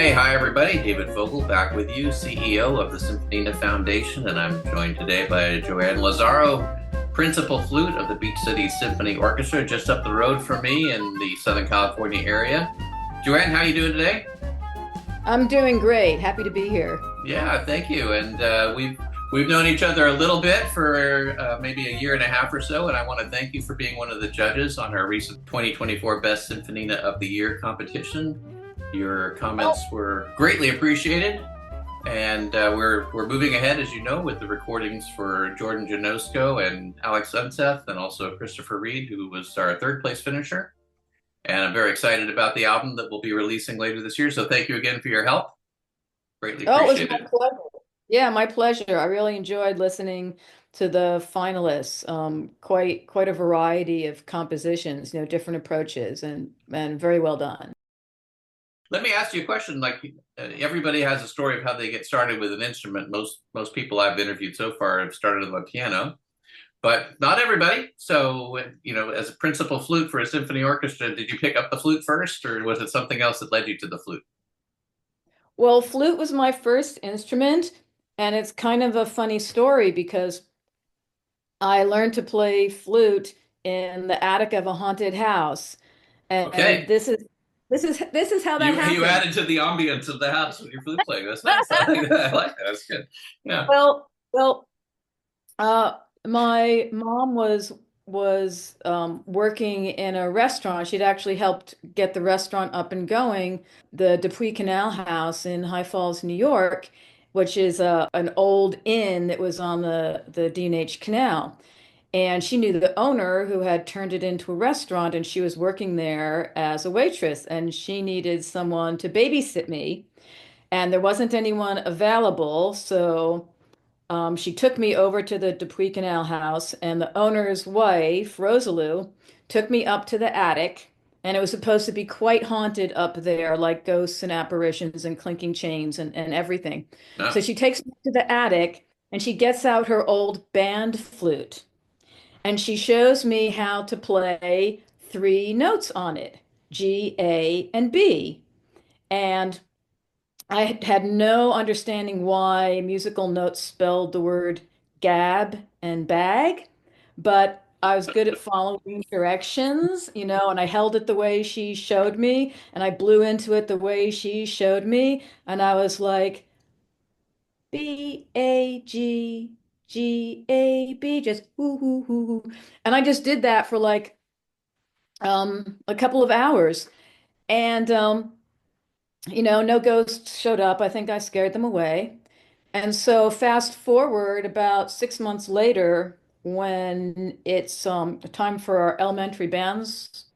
Hey, hi everybody. David Fogel back with you, CEO of the Symphonina Foundation, and I'm joined today by Joanne Lazzaro, Principal Flute of the Beach Cities Symphony Orchestra, just up the road from me in the Southern California area. Joanne, how are you doing today? I'm doing great. Happy to be here. Yeah, thank you. And we've known each other a little bit for maybe a year and a half or so, and I want to thank you for being one of the judges on our recent 2024 Best Symphonina of the Year competition. Your comments Oh, were greatly appreciated, and we're moving ahead, as you know, with the recordings for Jordan Janosco and Alex Unseth, and also Christopher Reed, who was our third place finisher. And I'm very excited about the album that we'll be releasing later this year. So thank you again for your help. Greatly oh, it was appreciated. my pleasure. Yeah, my pleasure. I really enjoyed listening to the finalists. Quite a variety of compositions, different approaches, and very well done. Let me ask you a question. Like everybody has a story of how they get started with an instrument. Most people I've interviewed so far have started on the piano, but not everybody. So, as a principal flute for a symphony orchestra, did you pick up the flute first, or was it something else that led you to the flute? Well, flute was my first instrument, and it's kind of a funny story because I learned to play flute in the attic of a haunted house, and Okay, this is how that you happened. added to the ambience of the house with your flute playing. That's nice. I think I like that. That's good. Yeah. Well, Uh, my mom was working in a restaurant. She'd actually helped get the restaurant up and going, the Dupuy Canal House in High Falls, New York, which is an old inn that was on the D&H Canal. And she knew the owner who had turned it into a restaurant, and she was working there as a waitress, and she needed someone to babysit me, and there wasn't anyone available, so. She took me over to the Dupuy Canal House, and the owner's wife, Rosalou, took me up to the attic, and it was supposed to be quite haunted up there, like ghosts and apparitions and clinking chains and everything. So No. she takes me to the attic, and she gets out her old band flute, and she shows me how to play three notes on it, G, A, and B. And I had no understanding why musical notes spelled the word gab and bag, but I was good at following directions, and I held it the way she showed me, and I blew into it the way she showed me, and I was like, B-A-G-G-A-B, just hoo hoo hoo hoo. And I just did that for like a couple of hours. And no ghosts showed up. I think I scared them away. And so fast forward about 6 months later, when it's time for our elementary bands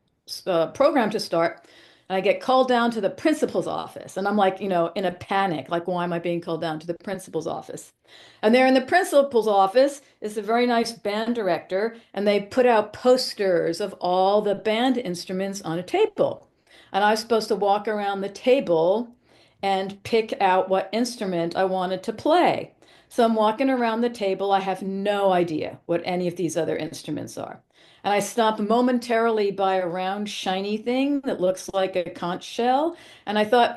program to start, and I get called down to the principal's office, and I'm like, in a panic, like, why am I being called down to the principal's office? And there in the principal's office is a very nice band director, and they put out posters of all the band instruments on a table. And I was supposed to walk around the table and pick out what instrument I wanted to play. So I'm walking around the table. I have no idea what any of these other instruments are. And I stop momentarily by a round, shiny thing that looks like a conch shell. And I thought,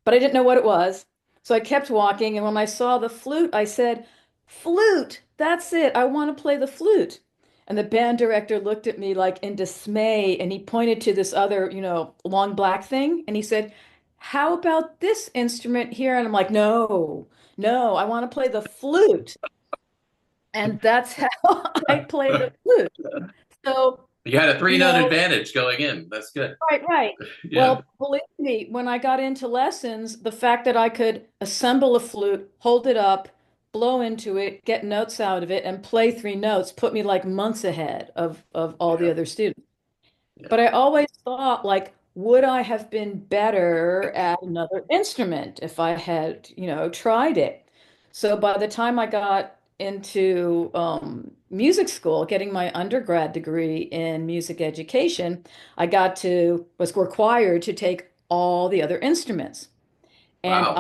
but I didn't know what it was. So I kept walking. And when I saw the flute, I said, Flute, that's it. I want to play the flute. And the band director looked at me like in dismay, and he pointed to this other, long black thing. And he said, how about this instrument here? And I'm like, no, no, I want to play the flute. And that's how I play the flute. So, You had a three you note know, advantage going in. That's good. right, right. Yeah. Well, believe me, when I got into lessons, the fact that I could assemble a flute, hold it up, blow into it, get notes out of it, and play three notes put me like months ahead of all the Yeah. other students. But Yeah. I always thought, like, would I have been better at another instrument if I had, tried it? So by the time I got into music school, getting my undergrad degree in music education, was required to take all the other instruments. And Wow. Okay.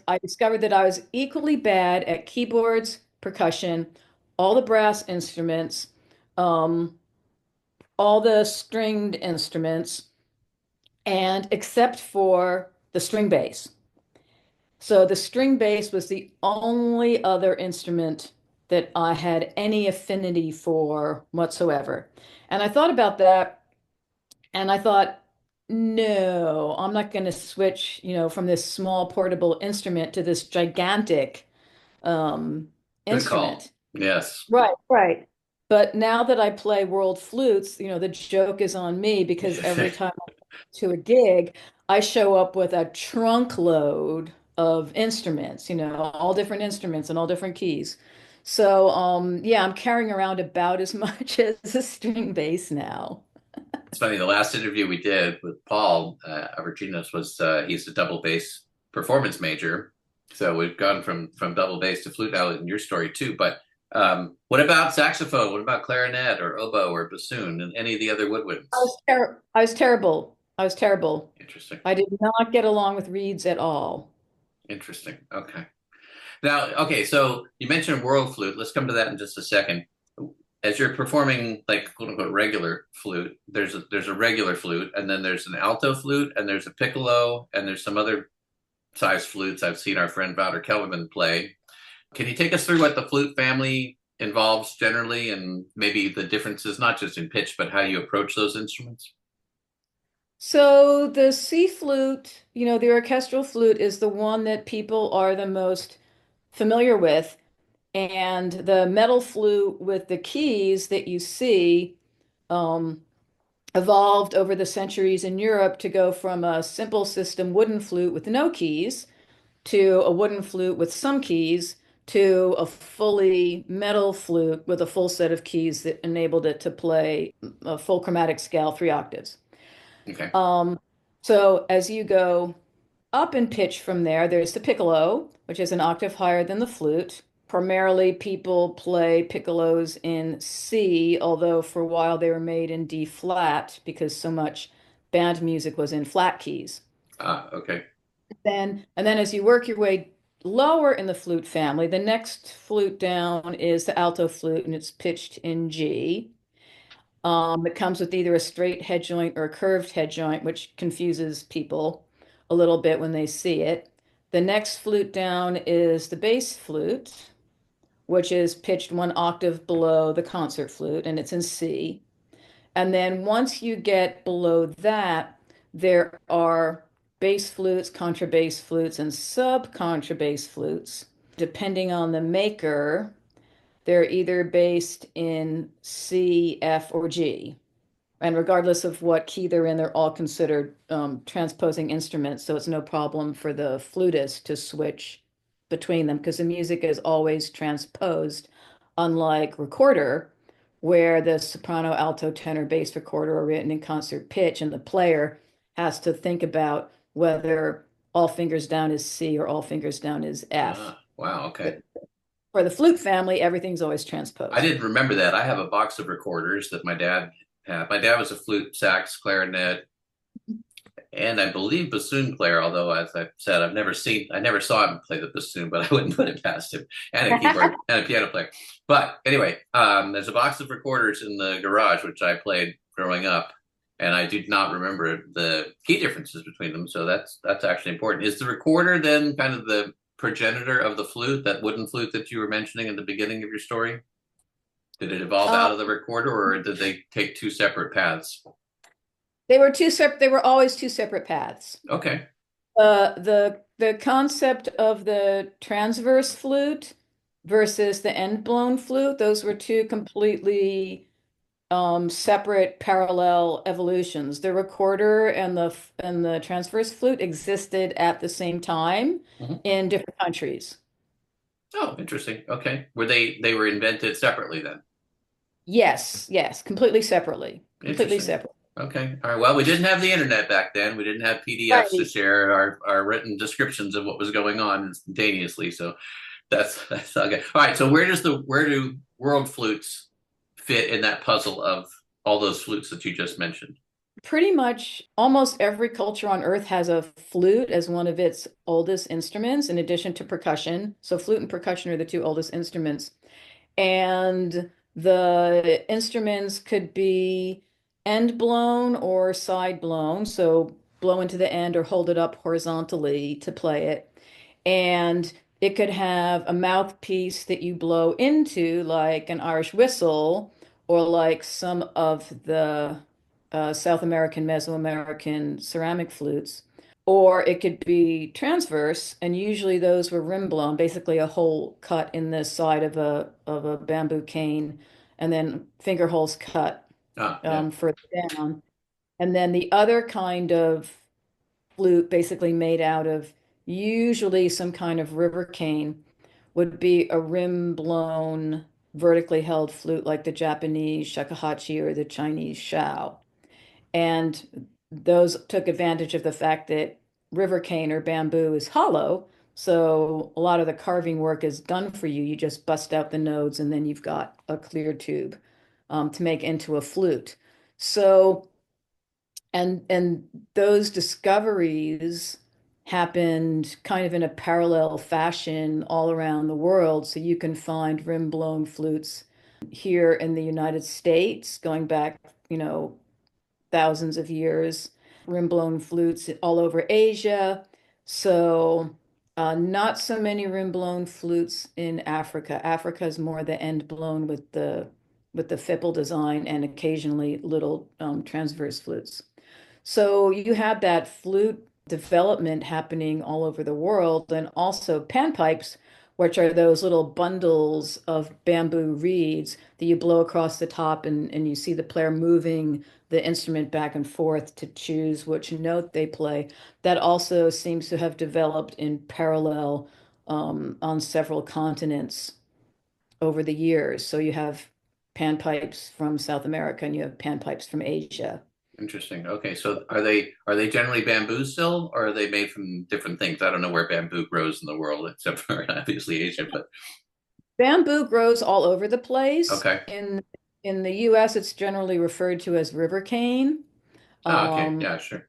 I discovered that I was equally bad at keyboards, percussion, all the brass instruments, um, all the stringed instruments, and except for the string bass. So the string bass was the only other instrument that I had any affinity for whatsoever. And I thought about that and I thought, no, I'm not going to switch, from this small portable instrument to this gigantic um, Good call. instrument. Yes. Right, right. But now that I play world flutes, the joke is on me because every time I go to a gig, I show up with a trunk load of instruments, all different instruments and all different keys. So, yeah, I'm carrying around about as much as a string bass now. It's funny. The last interview we did with Paul Averginos was he's a double bass performance major. So we've gone from double bass to flute now in your story too. But what about saxophone? What about clarinet or oboe or bassoon and any of the other woodwinds? I was terrible. I was terrible. Interesting. I did not get along with reeds at all. Interesting. Okay. Now, okay, so you mentioned world flute. Let's come to that in just a second. As you're performing like quote unquote regular flute, there's a regular flute, and then there's an alto flute, and there's a piccolo, and there's some other size flutes I've seen our friend Wouter Kellerman play. Can you take us through what the flute family involves generally, and maybe the differences, not just in pitch, but how you approach those instruments? So the C flute, the orchestral flute is the one that people are the most familiar with. And the metal flute with the keys that you see um, evolved over the centuries in Europe to go from a simple system wooden flute with no keys to a wooden flute with some keys to a fully metal flute with a full set of keys that enabled it to play a full chromatic scale, 3 octaves. Okay. Um, so as you go up in pitch from there, there's the piccolo, which is an octave higher than the flute. Primarily, people play piccolos in C, although for a while they were made in D flat because so much band music was in flat keys. Ah, okay. And then as you work your way lower in the flute family, the next flute down is the alto flute, and it's pitched in G. It comes with either a straight head joint or a curved head joint, which confuses people a little bit when they see it. The next flute down is the bass flute, which is pitched 1 octave below the concert flute, and it's in C. And then once you get below that, there are bass flutes, contrabass flutes, and sub-contrabass flutes. Depending on the maker, they're either based in C, F, or G. And regardless of what key they're in, they're all considered transposing instruments. So it's no problem for the flutist to switch between them because the music is always transposed, unlike recorder, where the soprano, alto, tenor, bass recorder are written in concert pitch, and the player has to think about whether all fingers down is C or all fingers down is F. Wow. Okay. But for the flute family, everything's always I transposed. didn't remember that. I have a box of recorders that my dad had. My dad was a flute, sax, clarinet, and I believe bassoon player. Although, as I said, I never saw him play the bassoon, but I wouldn't put it past him. And a keyboard and a piano player. But anyway, there's a box of recorders in the garage which I played growing up, and I do not remember the key differences between them. So that's actually important. Is the recorder then kind of the progenitor of the flute, that wooden flute that you were mentioning in the beginning of your story? Did it evolve Uh, out of the recorder, or did they take two separate paths? they were always two separate paths. Okay. The concept of the transverse flute versus the end blown flute, those were two completely separate parallel evolutions. The recorder and the transverse flute existed at the same time Mhm. in different countries. Oh, interesting. Okay. They were invented separately then? Yes, yes, completely separately. Completely Interesting. separate. Okay. All right. Well, we didn't have the internet back then. We didn't have PDFs to Right. share our written descriptions of what was going on instantaneously. So that's okay. All right. So where do world flutes fit in that puzzle of all those flutes that you just mentioned? Pretty much almost every culture on earth has a flute as one of its oldest instruments, in addition to percussion. So, flute and percussion are the two oldest instruments. And the instruments could be end blown or side blown. So, blow into the end or hold it up horizontally to play it. And it could have a mouthpiece that you blow into, like an Irish whistle, or like some of the South American, Mesoamerican ceramic flutes. Or it could be transverse, and usually those were rim blown, basically a hole cut in the side of a bamboo cane, and then finger holes cut Ah, yeah. further down. And then the other kind of flute, basically made out of usually some kind of river cane, would be a rim blown, vertically held flute like the Japanese shakuhachi or the Chinese shao. And those took advantage of the fact that river cane or bamboo is hollow. So a lot of the carving work is done for you. You just bust out the nodes and then you've got a clear tube to make into a flute. So, and those discoveries happened kind of in a parallel fashion all around the world. So you can find rim-blown flutes here in the United States going back, thousands of years, rim-blown flutes all over Asia. So, not so many rim-blown flutes in Africa. Africa is more the end blown with the fipple design and occasionally little transverse flutes. So you had that flute development happening all over the world, and also panpipes, which are those little bundles of bamboo reeds that you blow across the top, and you see the player moving the instrument back and forth to choose which note they play. That also seems to have developed in parallel on several continents over the years. So you have panpipes from South America and you have panpipes from Asia. Interesting. Okay, so are they generally bamboo still, or are they made from different things? I don't know where bamboo grows in the world, except for obviously Asia, but Bamboo grows all over the place. okay. In the US, it's generally referred to as river cane. Oh, okay. Um, Yeah, sure.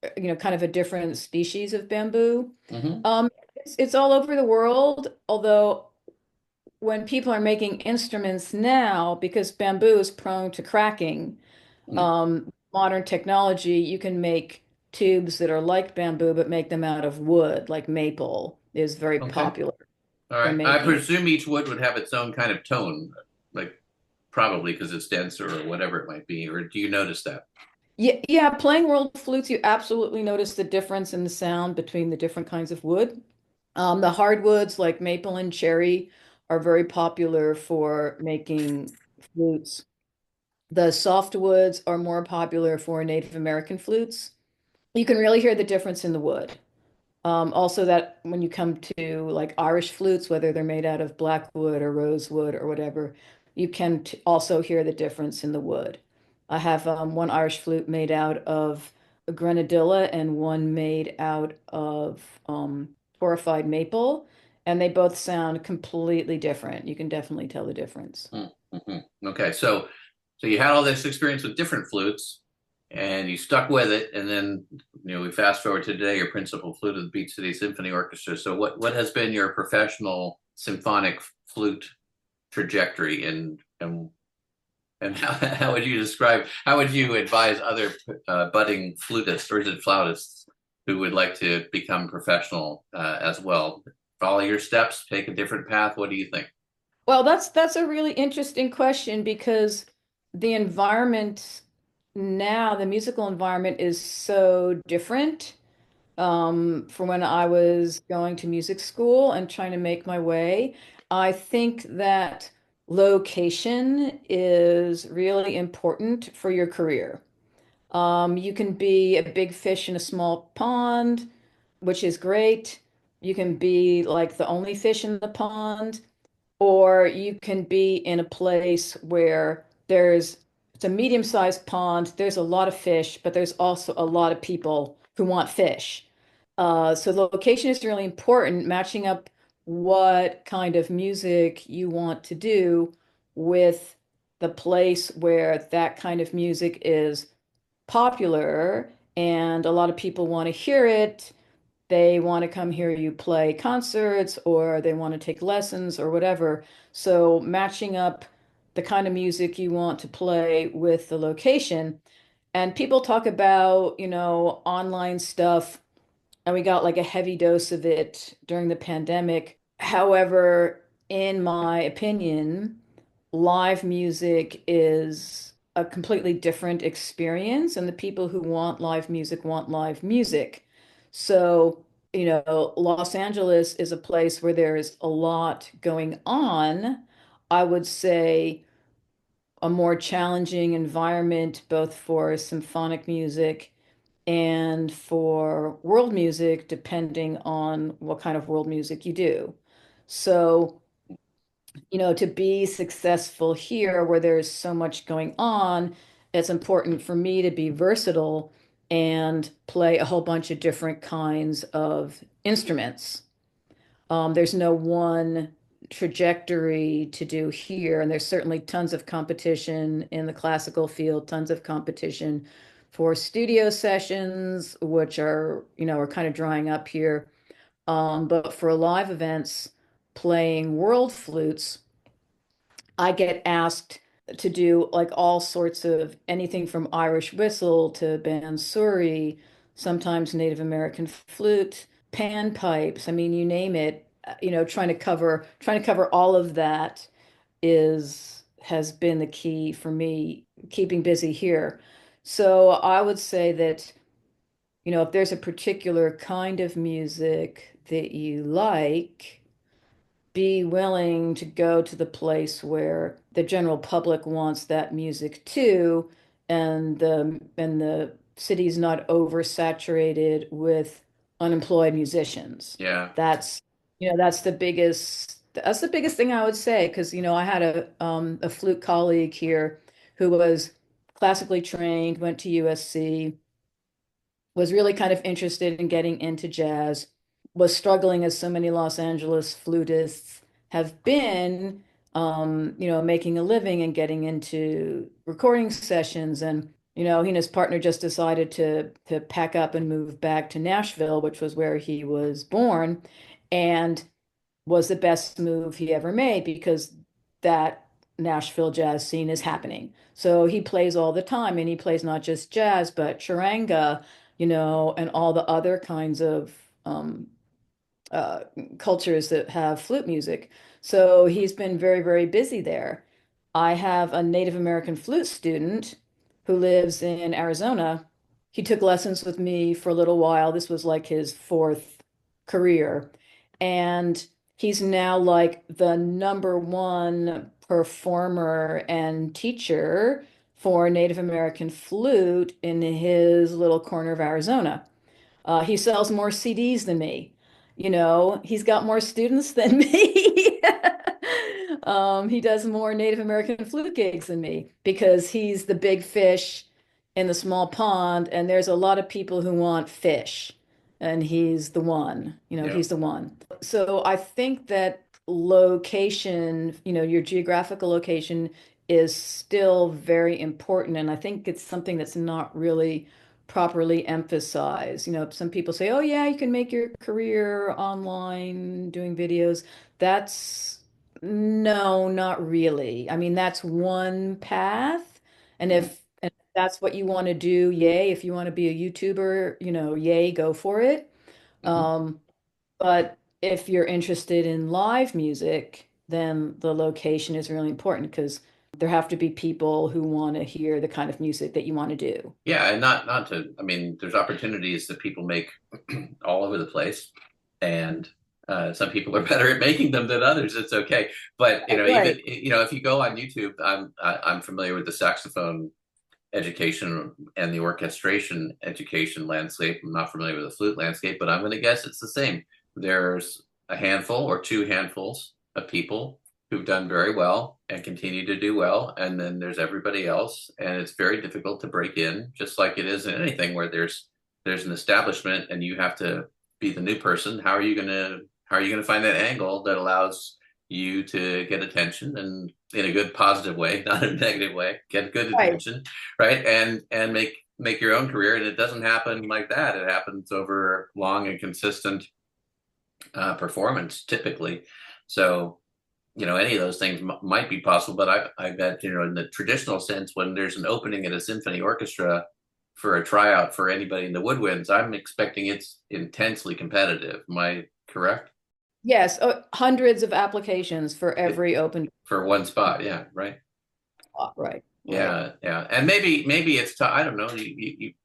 kind of a different species of bamboo. Hmm. It's all over the world, although when people are making instruments now, because bamboo is prone to cracking, modern technology, you can make tubes that are like bamboo, but make them out of wood, like maple is very Okay. popular All for right. I making. presume each wood would have its own kind of tone, like probably because it's denser or whatever it might be. Or do you notice that? Yeah, yeah, playing world flutes, you absolutely notice the difference in the sound between the different kinds of wood. The hardwoods like maple and cherry are very popular for making flutes. The softwoods are more popular for Native American flutes. You can really hear the difference in the wood. Also, that when you come to like Irish flutes, whether they're made out of blackwood or rosewood or whatever, you can t also hear the difference in the wood. I have one Irish flute made out of a grenadilla and one made out of torrefied maple, and they both sound completely different. You can definitely tell the difference. Mm-hmm. Okay, so you had all this experience with different flutes, and you stuck with it, and then we fast forward to today. You're principal flute of the Beach Cities Symphony Orchestra. So what has been your professional symphonic flute trajectory, and how would you describe, how would you advise other budding flutists, or is it flautists, who would like to become professional as well? Follow your steps, take a different path. What do you think? Well, that's a really interesting question because the environment now, the musical environment is so different from when I was going to music school and trying to make my way. I think that location is really important for your career. You can be a big fish in a small pond, which is great. You can be like the only fish in the pond, or you can be in a place where it's a medium-sized pond, there's a lot of fish, but there's also a lot of people who want fish. So the location is really important, matching up what kind of music you want to do with the place where that kind of music is popular and a lot of people want to hear it. They want to come hear you play concerts or they want to take lessons or whatever. So matching up the kind of music you want to play with the location. And people talk about, online stuff, and we got like a heavy dose of it during the pandemic. However, in my opinion, live music is a completely different experience, and the people who want live music. So, Los Angeles is a place where there's a lot going on. I would say a more challenging environment, both for symphonic music and for world music, depending on what kind of world music you do. So, to be successful here where there's so much going on, it's important for me to be versatile and play a whole bunch of different kinds of instruments. There's no one trajectory to do here, and there's certainly tons of competition in the classical field, tons of competition for studio sessions, which are kind of drying up here. But for live events, playing world flutes, I get asked to do like all sorts of anything from Irish whistle to bansuri, sometimes Native American flute, panpipes. I mean, you name it. Trying to cover all of that has been the key for me keeping busy here. So I would say that, if there's a particular kind of music that you like, be willing to go to the place where the general public wants that music too, and the city's not oversaturated with unemployed musicians. Yeah. That's the biggest thing I would say, because I had a flute colleague here who was classically trained, went to USC, was really kind of interested in getting into jazz, was struggling as so many Los Angeles flutists have been, making a living and getting into recording sessions. And, he and his partner just decided to pack up and move back to Nashville, which was where he was born, and was the best move he ever made because that Nashville jazz scene is happening. So he plays all the time, and he plays not just jazz, but charanga, and all the other kinds of uh, cultures that have flute music. So he's been very, very busy there. I have a Native American flute student who lives in Arizona. He took lessons with me for a little while. This was like his fourth career. And he's now like the number one performer and teacher for Native American flute in his little corner of Arizona. He sells more CDs than me. He's got more students than me. He does more Native American flute gigs than me because he's the big fish in the small pond, and there's a lot of people who want fish, and he's the one. Yeah. He's the one. So I think that location, your geographical location is still very important, and I think it's something that's not really properly emphasize. Some people say, oh, yeah, you can make your career online doing videos. That's no, not really. I mean, that's one path. And Mhm. if that's what you want to do, yay. If you want to be a YouTuber, yay, go for it. Mhm. Um, but if you're interested in live music, then the location is really important because there have to be people who want to hear the kind of music that you want to do. Yeah, and not to, I mean, there's opportunities that people make all over the place, and some people are better at making them than others. It's okay, but Right. even if you go on YouTube, I'm familiar with the saxophone education and the orchestration education landscape. I'm not familiar with the flute landscape, but I'm going to guess it's the same. There's a handful or two handfuls of people who've done very well and continue to do well, and then there's everybody else, and it's very difficult to break in, just like it is in anything where there's an establishment and you have to be the new person. How are you going to find that angle that allows you to get attention, and in a good positive way, not in a negative way, get good Right. attention, right? And make your own career. And it doesn't happen like that. It happens over long and consistent performance typically. So any of those things might be possible, but I bet in the traditional sense, when there's an opening at a symphony orchestra, for a tryout for anybody in the woodwinds, I'm expecting it's intensely competitive. Am I correct? Yes, hundreds of applications for It, every open for one spot, yeah, right. spot. Right, right. Yeah, yeah, and maybe it's tough. I don't know.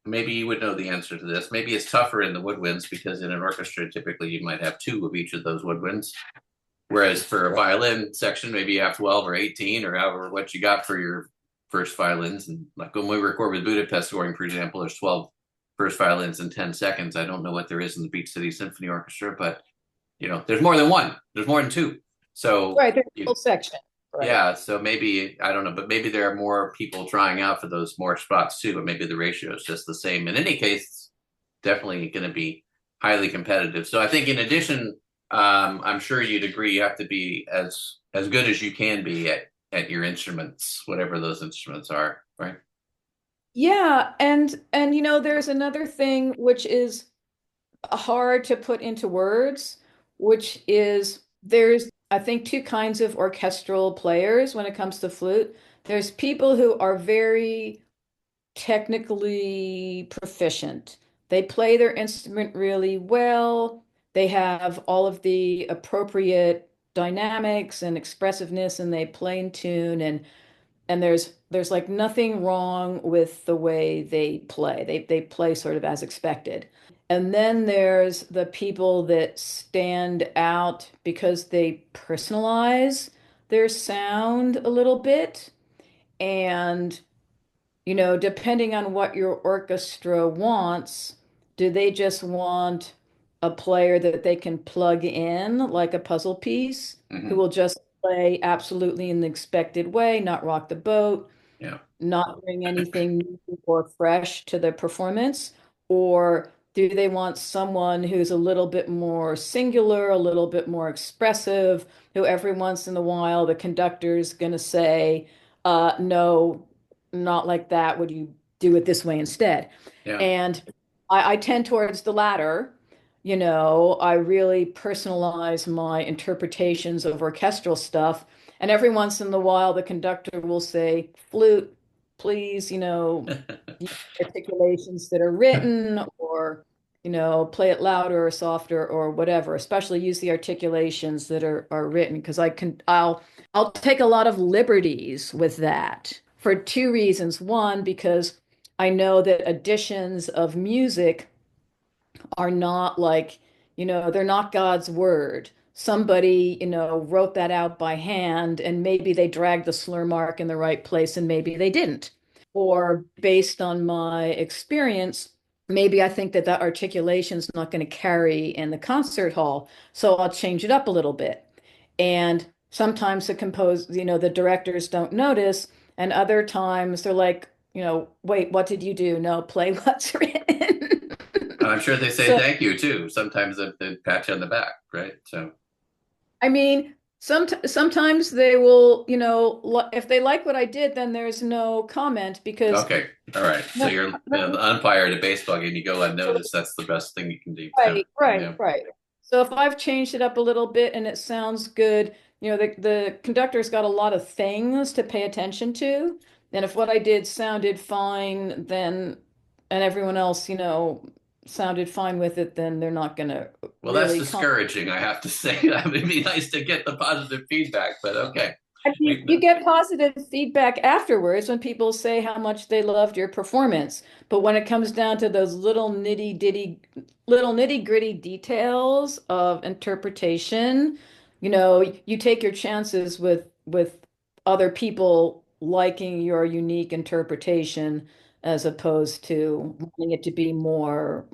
Maybe you would know the answer to this. Maybe it's tougher in the woodwinds because in an orchestra, typically you might have two of each of those woodwinds. Whereas for a violin section, maybe you have 12 or 18 or however what you got for your first violins. And like when we record with Budapest scoring, for example, there's 12 first violins in 10 seconds. I don't know what there is in the Beach Cities Symphony Orchestra, but there's more than one. There's more than two. So Right, there's a whole section. Right. yeah, so maybe I don't know, but maybe there are more people trying out for those more spots too, but maybe the ratio is just the same. In any case, it's definitely going to be highly competitive. So I think in addition, I'm sure you'd agree you have to be as good as you can be at your instruments, whatever those instruments are, right? Yeah, and there's another thing which is hard to put into words, which is there's I think two kinds of orchestral players when it comes to flute. There's people who are very technically proficient. They play their instrument really well. They have all of the appropriate dynamics and expressiveness, and they play in tune, and there's like nothing wrong with the way they play. They play sort of as expected. And then there's the people that stand out because they personalize their sound a little bit. And depending on what your orchestra wants, do they just want a player that they can plug in like a puzzle piece who Hmm. will just play absolutely in the expected way, not rock the boat, Yeah, not bring anything new or fresh to the performance? Or do they want someone who's a little bit more singular, a little bit more expressive, who every once in a while the conductor's going to say, no, not like that. Would you do it this way instead? yeah, And I tend towards the latter. I really personalize my interpretations of orchestral stuff. And every once in a while, the conductor will say, flute, please, use articulations that are written, or, play it louder or softer or whatever, especially use the articulations that are written because I'll take a lot of liberties with that for two reasons. One, because I know that additions of music are not like, they're not God's word. Somebody, wrote that out by hand, and maybe they dragged the slur mark in the right place and maybe they didn't. Or based on my experience, maybe I think that that articulation is not going to carry in the concert hall, so I'll change it up a little bit. And sometimes the directors don't notice, and other times they're like, wait, what did you do? No, play what's written. and I'm sure they say So, thank you too. Sometimes they pat you on the back, right? So I mean, sometimes they will, if they like what I did, then there's no comment because okay, all right. So no, you're no, the umpire at a baseball game. You go unnoticed. That's the best thing you can do. Yeah, right, right, yeah. right. So if I've changed it up a little bit and it sounds good, the conductor's got a lot of things to pay attention to. And if what I did sounded fine, then and everyone else, sounded fine with it, then they're not gonna Well, that's really discouraging, I have to say. That would be nice to get the positive feedback, but okay. I mean, you get positive feedback afterwards when people say how much they loved your performance. But when it comes down to those little nitty gritty details of interpretation, you take your chances with other people liking your unique interpretation as opposed to wanting it to be more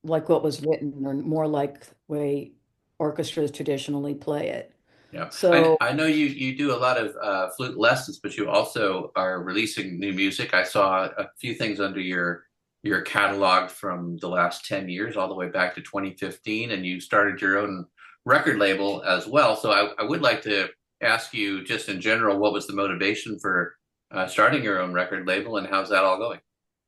like what was written or more like the way orchestras traditionally play it. Yeah, So I know you do a lot of flute lessons, but you also are releasing new music. I saw a few things under your catalog from the last 10 years, all the way back to 2015, and you started your own record label as well. So I would like to ask you, just in general, what was the motivation for starting your own record label, and how's that all going?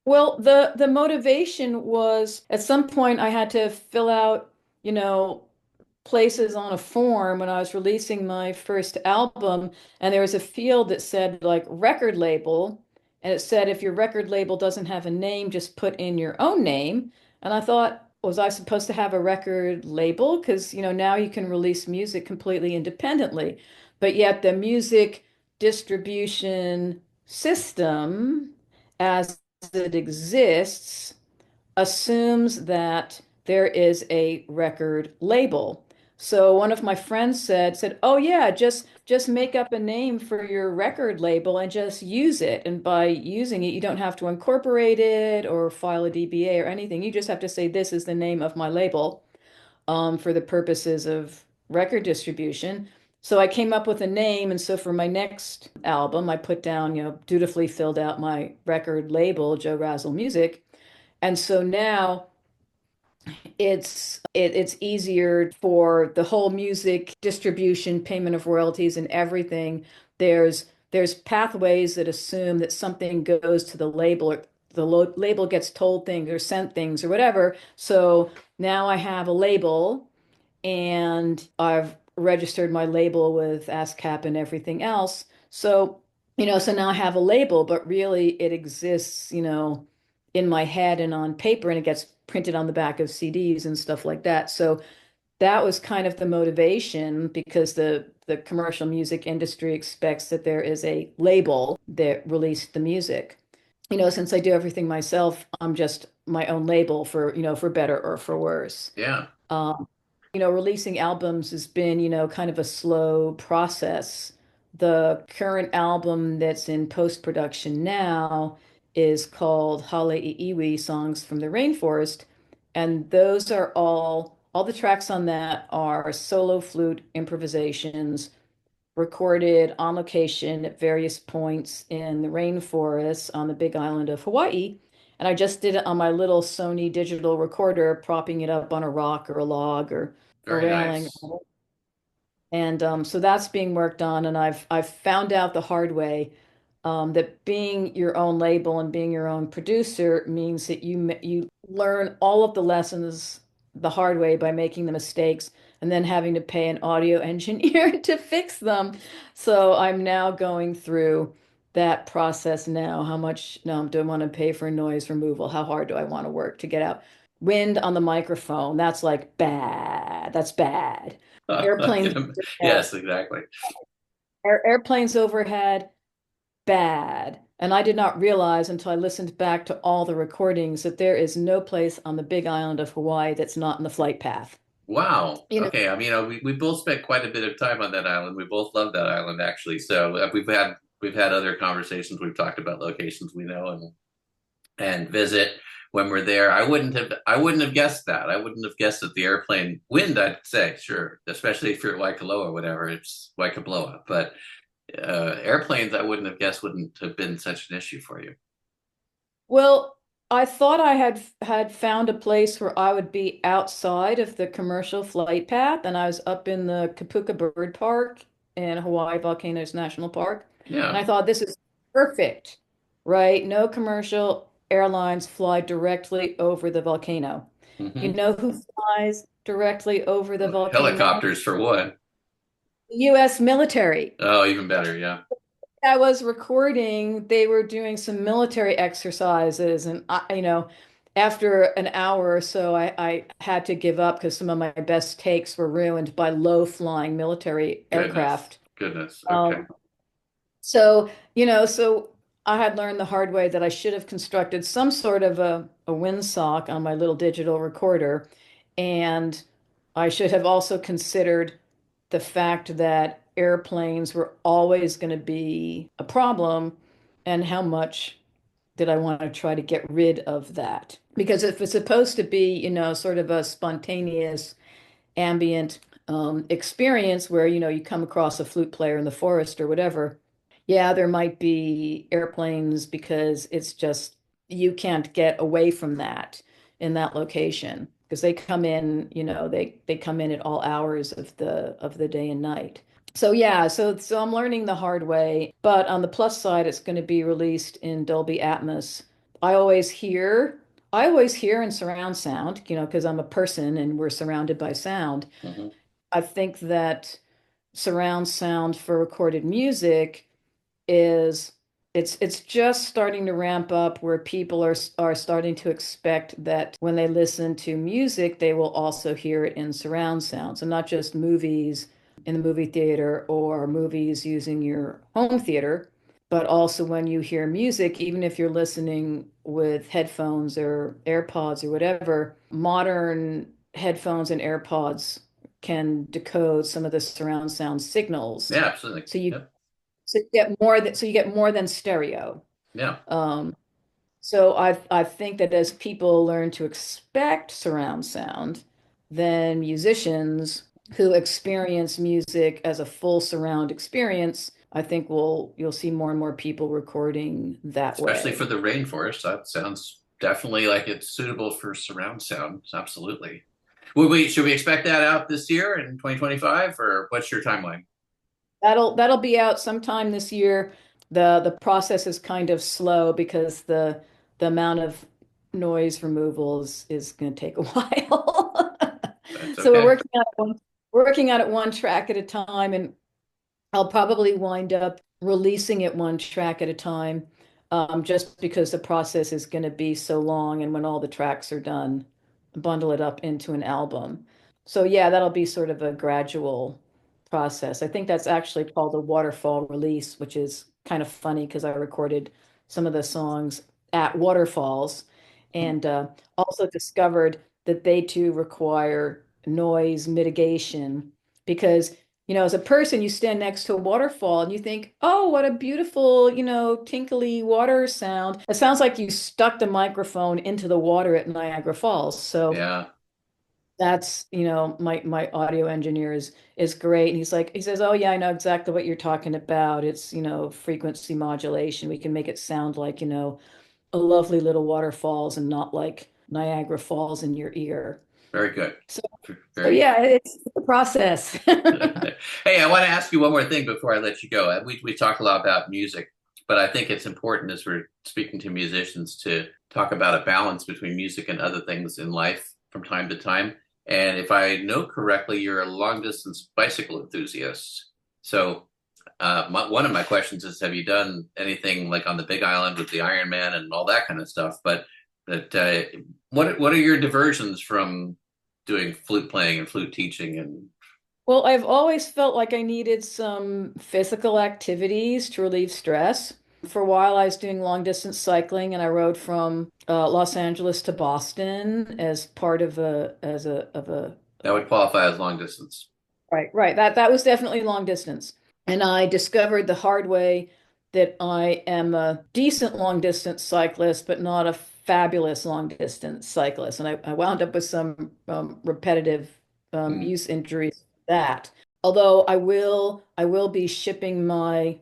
well, the motivation was at some point I had to fill out, places on a form when I was releasing my first album, and there was a field that said like record label, and it said, if your record label doesn't have a name, just put in your own name. And I thought, was I supposed to have a record label? Because, now you can release music completely independently. But yet the music distribution system, as it exists, assumes that there is a record label. So one of my friends said, "Oh yeah, just make up a name for your record label and just use it. And by using it, you don't have to incorporate it or file a DBA or anything. You just have to say this is the name of my label for the purposes of record distribution." So I came up with a name, and so for my next album, I put down, dutifully filled out my record label, Joe Razzle Music. And so now it's easier for the whole music distribution, payment of royalties and everything. There's pathways that assume that something goes to the label, or the label gets told things or sent things or whatever. So now I have a label, and I've registered my label with ASCAP and everything else. So, so now I have a label, but really it exists, in my head and on paper, and it gets printed on the back of CDs and stuff like that. So that was kind of the motivation, because the commercial music industry expects that there is a label that released the music. Since I do everything myself, I'm just my own label for better or for worse. Yeah. Um, Releasing albums has been, kind of a slow process. The current album that's in post-production now is called Hale Songs from the Rainforest. And those are all the tracks on that are solo flute improvisations recorded on location at various points in the rainforest on the Big Island of Hawaii. And I just did it on my little Sony digital recorder, propping it up on a rock or a log or a Very railing. nice. And so that's being worked on, and I've found out the hard way that being your own label and being your own producer means that you learn all of the lessons the hard way by making the mistakes and then having to pay an audio engineer to fix them. So I'm now going through that process now. How much do I want to pay for noise removal? How hard do I want to work to get out? Wind on the microphone, that's like bad. That's bad. Airplanes overhead, Yes, exactly. airplanes overhead, bad. And I did not realize until I listened back to all the recordings that there is no place on the Big Island of Hawaii that's not in the flight path. Wow. You know, Okay. I mean, we both spent quite a bit of time on that island. We both love that island, actually. So we've had other conversations. We've talked about locations we know and visit when we're there. I wouldn't have guessed that. I wouldn't have guessed that the airplane wind. I'd say sure, especially if you're at Waikoloa or whatever. It's Waikabloa, but airplanes, I wouldn't have guessed wouldn't have been such an issue for you. well, I thought I had found a place where I would be outside of the commercial flight path, and I was up in the Kapuka Bird Park in Hawaii Volcanoes National Park. And Yeah. I thought this is perfect, right? No commercial airlines fly directly over the volcano. You Hmm. know who flies directly over the volcano? Helicopters for one. The U.S. military. Oh, even better. Yeah. I was recording, they were doing some military exercises, and after an hour or so, I had to give up because some of my best takes were ruined by low-flying military Goodness. aircraft. Goodness. Okay. Um, so I had learned the hard way that I should have constructed some sort of a windsock on my little digital recorder, and I should have also considered the fact that airplanes were always going to be a problem, and how much did I want to try to get rid of that? Because if it's supposed to be, sort of a spontaneous ambient experience where, you come across a flute player in the forest or whatever, yeah, there might be airplanes because it's just you can't get away from that in that location because they come in, they come in at all hours of the day and night. So yeah, so I'm learning the hard way, but on the plus side, it's going to be released in Dolby Atmos. I always hear, I always hear in surround sound, because I'm a person and we're surrounded by sound. Hmm. I think that surround sound for recorded music is it's just starting to ramp up where people are starting to expect that when they listen to music, they will also hear it in surround sound. So not just movies in the movie theater or movies using your home theater, but also when you hear music, even if you're listening with headphones or AirPods or whatever, modern headphones and AirPods can decode some of the surround sound signals. Yeah, absolutely. So you Yep. so you get more than stereo. Yeah. Um, so I think that as people learn to expect surround sound, then musicians who experience music as a full surround experience, I think you'll see more and more people recording that Especially for way. the rainforest. That sounds definitely like it's suitable for surround sound. Absolutely. Should we expect that out this year in 2025, or what's your timeline? That'll be out sometime this year. The process is kind of slow because the amount of noise removal is going to take a while. That's So okay. we're working on it one track at a time, and I'll probably wind up releasing it one track at a time, just because the process is going to be so long, and when all the tracks are done, bundle it up into an album. So yeah, that'll be sort of a gradual process. I think that's actually called a waterfall release, which is kind of funny because I recorded some of the songs at waterfalls, and also discovered that they too require noise mitigation because as a person, you stand next to a waterfall and you think, oh, what a beautiful, tinkly water sound. It sounds like you stuck the microphone into the water at Niagara Falls. So Yeah. that's, my audio engineer is great. And he says, oh yeah, I know exactly what you're talking about. It's, frequency modulation. We can make it sound like, a lovely little waterfalls and not like Niagara Falls in your ear. Very good. So, so Very yeah, it's the process. Hey, I want to ask you one more thing before I let you go. We talk a lot about music, but I think it's important as we're speaking to musicians to talk about a balance between music and other things in life from time to time. And if I know correctly, you're a long distance bicycle enthusiast. So, one of my questions is, have you done anything like on the Big Island with the Ironman and all that kind of stuff? But what are your diversions from doing flute playing and flute teaching and Well, I've always felt like I needed some physical activities to relieve stress. For a while, I was doing long distance cycling, and I rode from Los Angeles to Boston as part of a that would qualify as long distance? right. That was definitely long distance. And I discovered the hard way that I am a decent long distance cyclist, but not a fabulous long distance cyclist. And I wound up with some repetitive Mm, use injuries from that. Although I will be shipping my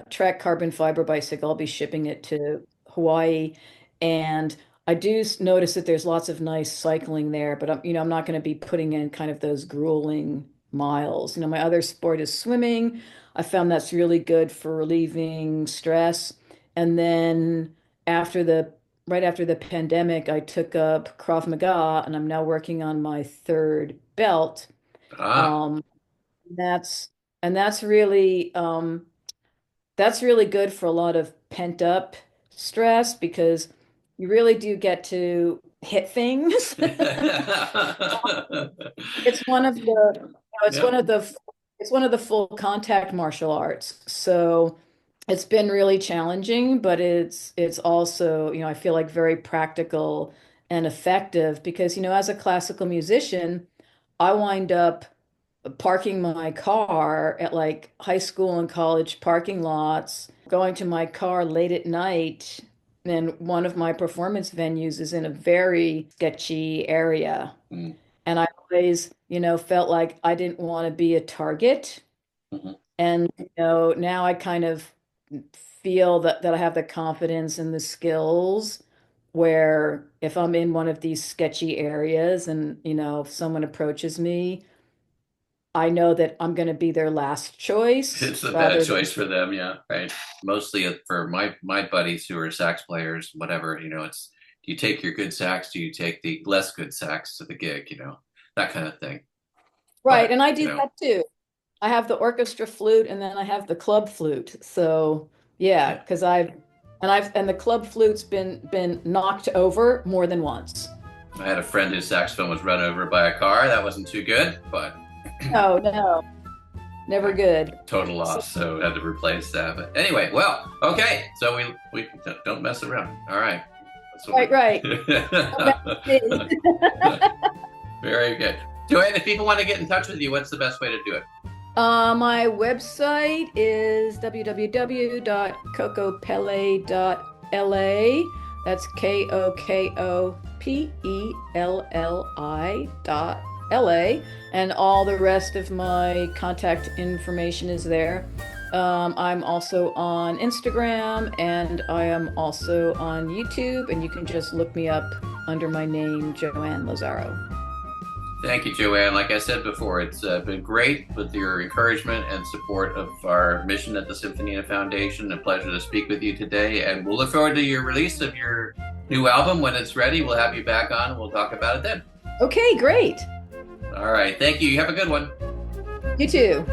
Trek carbon fiber bicycle. I'll be shipping it to Hawaii, and I do notice that there's lots of nice cycling there, but I'm not going to be putting in kind of those grueling miles. My other sport is swimming. I found that's really good for relieving stress. And then after the right after the pandemic, I took up Krav Maga, and I'm now working on my third belt. ah, Um, that's and that's really good for a lot of pent up stress because you really do get to hit things. It's one of the, it's yeah. one of the, it's one of the full contact martial arts. So it's been really challenging, but it's also, I feel like very practical and effective because, as a classical musician, I wind up parking my car at like high school and college parking lots, going to my car late at night. And one of my performance venues is in a very sketchy area. Mm, And I always, felt like I didn't want to be a target. mhm. And, now I kind of feel that I have the confidence and the skills where if I'm in one of these sketchy areas and, if someone approaches me, I know that I'm going to be their last choice It's a bad rather than choice for them, yeah, right. Mostly for my buddies who are sax players, whatever, it's do you take your good sax, do you take the less good sax to the gig, that kind of thing. right. But, And I do that too. I have the orchestra flute and then I have the club flute. So, Yeah, because and the club flute's been knocked over more than once. I had a friend whose saxophone was run over by a car. That wasn't too good, but No, no, never good. total So, loss. So had to replace that. But anyway, well, okay. So we don't mess around. All right. That's what right. Very good. Joanne, if people want to get in touch with you, what's the best way to do it? My website is www.kokopelli.la. That's KOKOPELLI.LA. And all the rest of my contact information is there. I'm also on Instagram, and I am also on YouTube, and you can just look me up under my name, Joanne Lazzaro. Thank you, Joanne. Like I said before, it's been great with your encouragement and support of our mission at the Symphonina Foundation. A pleasure to speak with you today. And we'll look forward to your release of your new album. When it's ready, we'll have you back on and we'll talk about it then. Okay, great. All right. Thank you. You have a good one. You too.